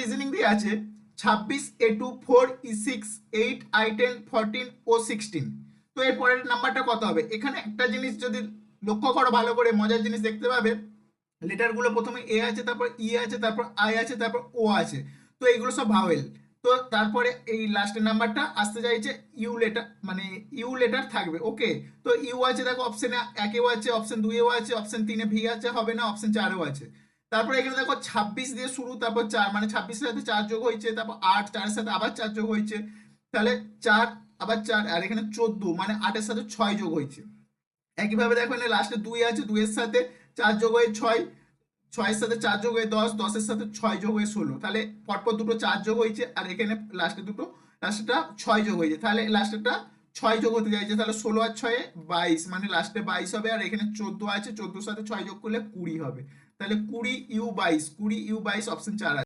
Reasoning দিয়ে আছে 26 A2 4 E6 8 I10 14 ও 16। তো এর পরের নাম্বারটা কত হবে? এখানে একটা জিনিস যদি লক্ষ্য করো ভালো করে, মজার জিনিস দেখতে পাবে, লেটারগুলো প্রথমে এ আছে, তারপর ই আছে, তারপর আই আছে, তারপর ও আছে। তো এগুলো সব ভাওয়েল। তো তারপরে এই লাস্টের নাম্বারটা আসতে চাইছে ইউ লেটার, মানে ইউ লেটার থাকবে। ওকে, তো ইউ আছে দেখো অপশনে একেও আছে, অপশন দুইও আছে, অপশন তিনে ভি আছে, হবে না, অপশন চারেও আছে। তারপরে এখানে দেখো 26 দিয়ে শুরু, তারপর 4, মানে 26-এর সাথে 4 যোগ হয়েছে, তারপর 8, 4-এর সাথে আবার 4 যোগ হয়েছে, তাহলে 4 আবার 4, আর এখানে 14, মানে 8-এর সাথে 6 যোগ হয়েছে। একইভাবে দেখো এখানে লাস্টে 2 আছে, 2-এর সাথে 4 যোগ হয়ে 6, 6-এর সাথে 4 যোগ হয়ে 10, 10-এর সাথে 6 যোগ হয়ে 16, তাহলে পরপর দুটো 4 যোগ হয়েছে, আর এখানে লাস্টে দুটো, লাস্টেটা 6 যোগ হয়েছে, তাহলে লাস্টেটা 6 যোগ হতে যাচ্ছে, তাহলে 16 আর 6-এ 22, মানে লাস্টে 22 হবে, আর এখানে 14 আছে, 14-এর সাথে 6 যোগ করলে 20 হবে, তাহলে 20 ইউ 22, 20 ইউ 22 অপশন 4 আছে।